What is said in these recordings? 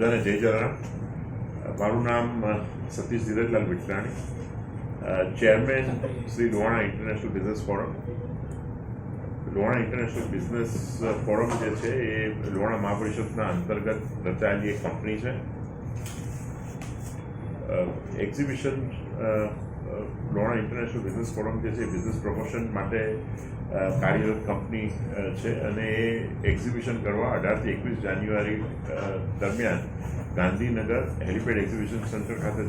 બધાને જય જલારામ. મારું નામ Satish Dhirajlal Vithlani, chairman Shri Lohana international business forum. Lohana international business forum જે છે એ લોહાણા મહાપરિષદના અંતર્ગત રચાયેલી એક કંપની છે. Exhibition Lohana international business forum જે છે બિઝનેસ પ્રમોશન માટે કાર્યરત કંપની છે અને એ એક્ઝિબિશન કરવા 18 થી 21 જાન્યુઆરી દરમિયાન ગાંધીનગર હેલિપેડ એક્ઝિબિશન સેન્ટર ખાતે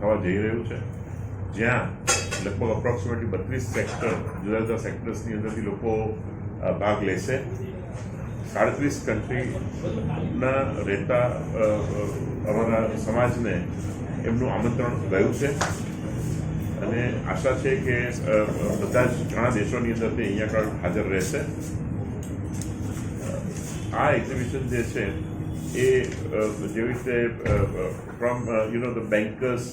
થવા જઈ રહ્યું છે, જ્યાં લગભગ અપ્રોક્સિમેટલી 32 સેક્ટર, જુદા જુદા સેક્ટર્સની અંદરથી લોકો ભાગ લેશે. 37 કન્ટ્રીના રહેતા અમારા સમાજને એમનું આમંત્રણ ગયું છે અને આશા છે કે બધા જ ઘણા દેશોની અંદરથી અહીંયા આગળ હાજર રહેશે. આ એક્ઝિબિશન જે છે એ જેવી રીતે ફ્રોમ ધ બેન્કર્સ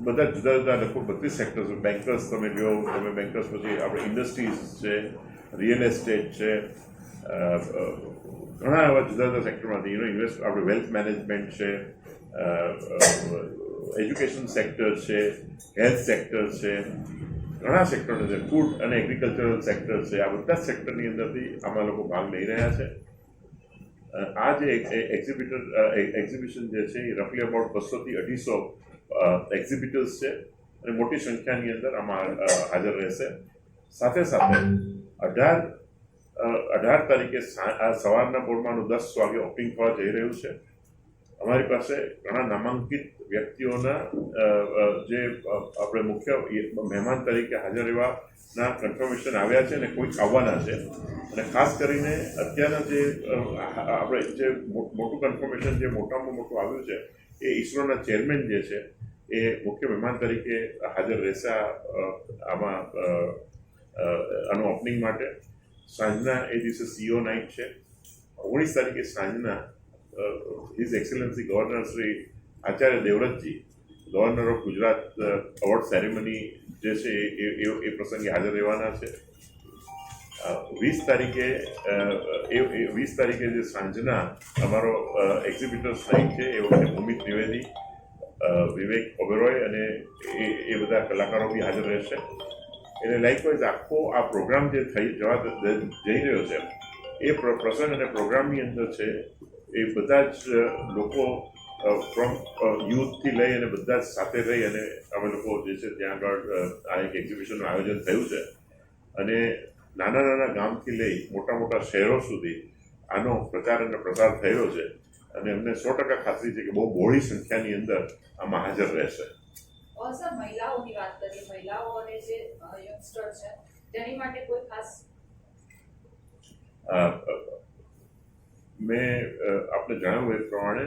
બધા જુદા જુદા લગભગ 32 સેક્ટર્સ, બેન્કર્સ તમે લ્યો, તમે બેન્કર્સ પછી આપણે ઇન્ડસ્ટ્રીઝ છે, રિયલ એસ્ટેટ છે, ઘણા એવા જુદા જુદા સેક્ટરમાંથી આપણે વેલ્થ મેનેજમેન્ટ છે, એજ્યુકેશન સેક્ટર છે, હેલ્થ સેક્ટર છે, ઘણા સેક્ટર છે, ફૂડ અને એગ્રીકલ્ચરલ સેક્ટર છે. આ બધા સેક્ટરની અંદરથી આમાં લોકો ભાગ લઈ રહ્યા છે. આ જે એક્ઝિબિશન જે છે એ રફલી અબાઉટ 200 થી 250 એક્ઝિબિટર્સ છે અને મોટી સંખ્યાની અંદર આમાં હાજર રહેશે. સાથે સાથે 18 તારીખે સવારના પોરમાંનું 10 વાગે ઓપનિંગ થવા જઈ રહ્યું છે. અમારી પાસે ઘણા નામાંકિત વ્યક્તિઓના જે આપણે મુખ્ય મહેમાન તરીકે હાજર રહેવાના કન્ફર્મેશન આવ્યા છે અને કોઈક આવવાના છે. અને ખાસ કરીને અત્યારના જે આપણે જે મોટું કન્ફર્મેશન જે મોટામાં મોટું આવ્યું છે એ ઇસરોના ચેરમેન જે છે એ મુખ્ય મહેમાન તરીકે હાજર રહેશે આમાં આનું ઓપનિંગ માટે. સાંજના એ દિવસે CEO નાઇટ છે. 19 તારીખે સાંજના his Excellency governor Shri Acharya Devvratji, governor of Gujarat award ceremony જે છે એ પ્રસંગે હાજર રહેવાના છે. 20 તારીખે જે સાંજના અમારો એક્ઝિબિટર્સ નાઇટ છે એ વખતે ભૂમિ ત્રિવેદી, વિવેક ઓબેરોય અને એ બધા કલાકારો બી હાજર રહેશે. એટલે લાઇકવાઇઝ આખો આ પ્રોગ્રામ જે જઈ રહ્યો છે એ પ્રસંગ અને પ્રોગ્રામની અંદર છે એ બધા જ લોકો ફ્રોમ યુથથી લઈ અને બધા જ સાથે રહી અને અમે લોકો જે છે ત્યાં આગળ આ એક એક્ઝિબિશનનું આયોજન થયું છે અને નાના નાના ગામથી લઈ મોટા મોટા શહેરો સુધી આનો પ્રચાર અને પ્રસાર થયો છે અને અમને 100% ખાતરી છે કે બહુ બહોળી સંખ્યાની અંદર આમાં હાજર રહેશે. સર, મહિલાઓની વાત કરીએ, મહિલાઓ અને જે યંગસ્ટર છે તેની માટે કોઈ ખાસ મેં આપણે જણાવ્યું એ પ્રમાણે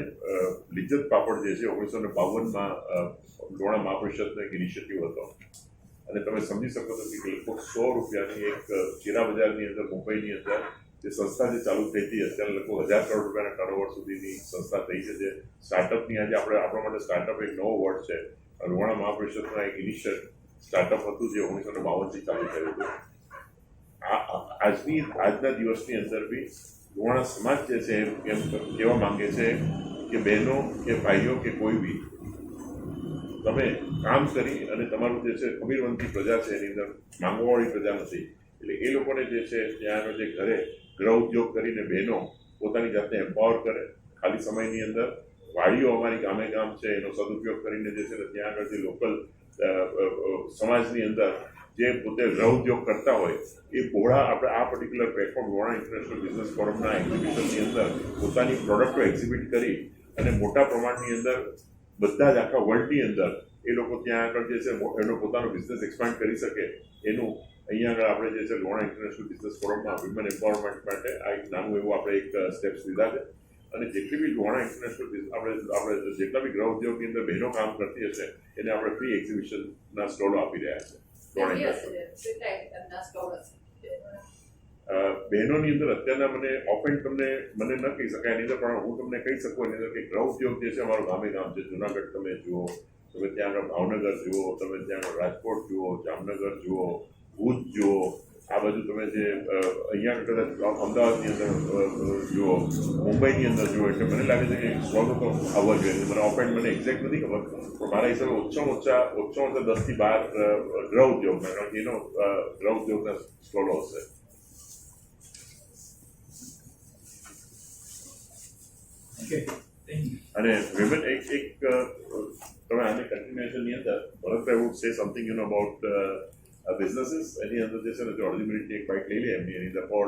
લિજ્જત પાપડ જે છે 1952માં લોહાણા મહાપરિષદનો એક ઇનિશિયેટિવ હતો અને તમે સમજી શકો છો કે લગભગ 100 રૂપિયાની એક ચીરા બજારની અંદર મુંબઈની અંદર જે સંસ્થા જે ચાલુ થઈ હતી, અત્યારે લગભગ 1000 કરોડ રૂપિયાના ટર્નઓવર સુધીની સંસ્થા થઈ છે. જે સ્ટાર્ટઅપની આજે આપણા માટે સ્ટાર્ટઅપ એક નવો વર્ડ છે. લોહાણા મહાપરિષદના એક ઇનિશિયલ સ્ટાર્ટઅપ હતું જે 1952થી ચાલુ થયું હતું. આજના દિવસની અંદર બી લોહાણા સમાજ જે છે એમ કહેવા માંગે છે કે બહેનો કે ભાઈઓ કે કોઈ બી તમે કામ કરી અને તમારું જે છે ખમીરવંતી પ્રજા છે એની અંદર માંગવાવાળી પ્રજા નથી. એટલે એ લોકોને જે છે ત્યાંનો જે ઘરે ગૃહ ઉદ્યોગ કરીને બહેનો પોતાની જાતને એમ્પાવર કરે. ખાલી સમયની અંદર વાડીઓ અમારી ગામે ગામ છે એનો સદુપયોગ કરીને જે છે ત્યાં આગળ જે લોકલ સમાજની અંદર જે પોતે ગૃહ ઉદ્યોગ કરતા હોય એ પહોળા આપણે આ particular platform Lohana international business ફોરમના એક્ઝિબિશનની અંદર પોતાની પ્રોડક્ટો એક્ઝિબિટ કરી અને મોટા પ્રમાણની અંદર બધા જ આખા વર્લ્ડની અંદર એ લોકો ત્યાં આગળ જે છે એનો પોતાનો બિઝનેસ એક્સપાન્ડ કરી શકે એનું અહીંયા આગળ આપણે જે છે લોહાણા ઇન્ટરનેશનલ બિઝનેસ ફોરમમાં વિમેન એમ્પાવરમેન્ટ માટે આ એક નાનું એવું આપણે એક સ્ટેપ્સ લીધા છે. અને જેટલી બી લોહાણા ઇન્ટરનેશનલ આપણે જેટલા બી ગૃહ ઉદ્યોગની અંદર બહેનો કામ કરતી હશે એને આપણે ફ્રી એક્ઝિબિશનના સ્ટોલો આપી રહ્યા છે. બહેનોની અંદર અત્યારના મને ઓફેન્ડ મને ન કહી શકાય એની અંદર, પણ હું તમને કહી શકું એની અંદર કે ગૃહ ઉદ્યોગ જે છે અમારું ગામે ગામ છે. જુનાગઢ તમે જુઓ, તમે ત્યાં આગળ ભાવનગર જુઓ, તમે ત્યાં આગળ રાજકોટ જુઓ, જામનગર જુઓ, ભુજ જુઓ, આ બાજુ તમે જે અહીંયા કદાચ અમદાવાદની અંદર જુઓ, મુંબઈની અંદર જુઓ, એટલે મને લાગે છે કે સ્ટોલો તો આવવા જોઈએ. મને ઓફેન્ડ મને એક્ઝેક્ટ નથી ખબર, પણ મારા હિસાબે ઓછામાં ઓછા 10 થી 12 ગૃહ ઉદ્યોગના, કારણ કે એનો ગૃહ ઉદ્યોગના સ્ટોલો હશે. અને વિમેન એક તમે આને કન્ટિન્યુએશનની અંદર Bharatbhai would say something you know about businesses. એની અંદર જે છે ને, જો અડધી મિનિટની એક બાઇટ લઈ લે એની અંદર ફોર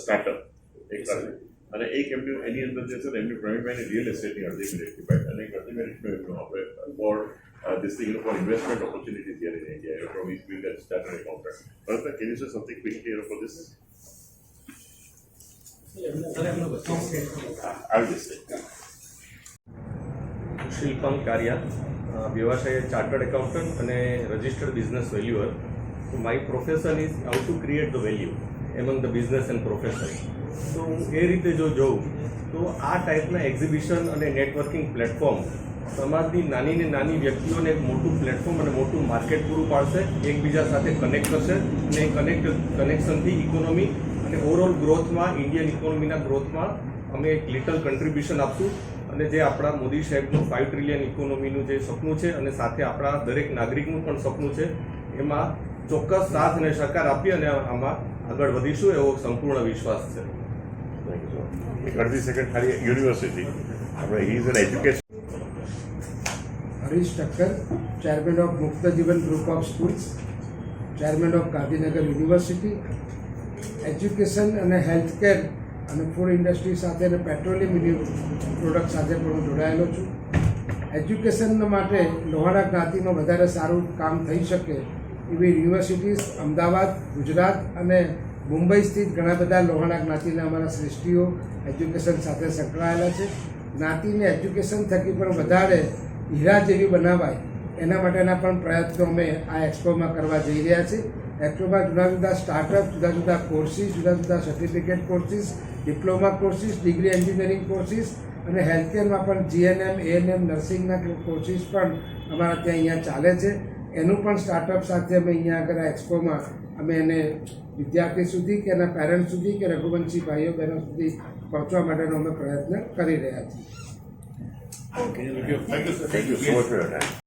સ્ટાર્ટઅપ એક સાથે, અને એક એમનું એની અંદર જે છે ને એમની પ્રવીણભાઈની રિયલ એસ્ટેટની અડધી મિનિટની બાઇટ, અને એક અડધી મિનિટનું એમનું આપણે four this thing for investment opportunities here in India. From East Build and Standard Accountant. Bharat, can you say something quickly for this? I'll just say. શિલ્પમ કારિયા, વ્યવસાય ચાર્ટર્ડ એકાઉન્ટન્ટ અને registered business valuer. So my profession is how to create the value among the business and profession. તો હું એ રીતે જો જોઉં તો આ ટાઈપના એક્ઝિબિશન અને નેટવર્કિંગ પ્લેટફોર્મ સમાજની નાની ને નાની વ્યક્તિઓને એક મોટું પ્લેટફોર્મ અને મોટું માર્કેટ પૂરું પાડશે, એકબીજા સાથે કનેક્ટ કરશે, અને કનેક્શનથી ઇકોનોમી અને ઓવરઓલ ગ્રોથમાં, ઇન્ડિયન ઇકોનોમીના ગ્રોથમાં અમે એક લિટલ કન્ટ્રીબ્યુશન આપશું. અને જે આપણા મોદી સાહેબનું 5 ટ્રિલિયન ઇકોનોમીનું જે સપનું છે, અને સાથે આપણા દરેક નાગરિકનું પણ સપનું છે, એમાં ચોક્કસ સાથ અને સહકાર આપી અને આમાં આગળ વધીશું એવો સંપૂર્ણ વિશ્વાસ છે. એક અડધી સેકન્ડ ખાલી યુનિવર્સિટી આપણે he is an education. Harish Thakkar, chairman of મુક્ત જીવન group of schools, chairman of Gandhinagar university. Education અને હેલ્થકેર અને ફૂડ ઇન્ડસ્ટ્રી સાથે અને પેટ્રોલિયમ પ્રોડક્ટ સાથે પણ હું જોડાયેલો છું. એજ્યુકેશન માટે લોહાણા જ્ઞાતિમાં વધારે સારું કામ થઈ શકે એવી યુનિવર્સિટીઝ અમદાવાદ, ગુજરાત અને મુંબઈ સ્થિત ઘણા બધા લોહાણા જ્ઞાતિના અમારા શ્રેષ્ઠીઓ એજ્યુકેશન સાથે સંકળાયેલા છે. જ્ઞાતિને એજ્યુકેશન થકી પણ વધારે હીરા જેવી બનાવાય એના માટેના પણ પ્રયત્નો અમે આ એક્સપોમાં કરવા જઈ રહ્યા છીએ. એક્સપોમાં જુદા જુદા સ્ટાર્ટઅપ, જુદા જુદા કોર્સીસ, જુદા જુદા certificate courses, diploma courses, degree engineering courses અને હેલ્થકેરમાં પણ GNM, ANM, નર્સિંગના કોર્સીસ પણ અમારા ત્યાં અહીંયા ચાલે છે. એનું પણ સ્ટાર્ટઅપ સાથે અમે અહીંયા આગળ આ એક્સપોમાં અમે એને વિદ્યાર્થી સુધી કે એના પેરેન્ટ્સ સુધી કે રઘુવંશી ભાઈઓ બહેનો સુધી પહોંચવા માટેનો અમે પ્રયત્ન કરી રહ્યા છીએ. Thank you so much for your time.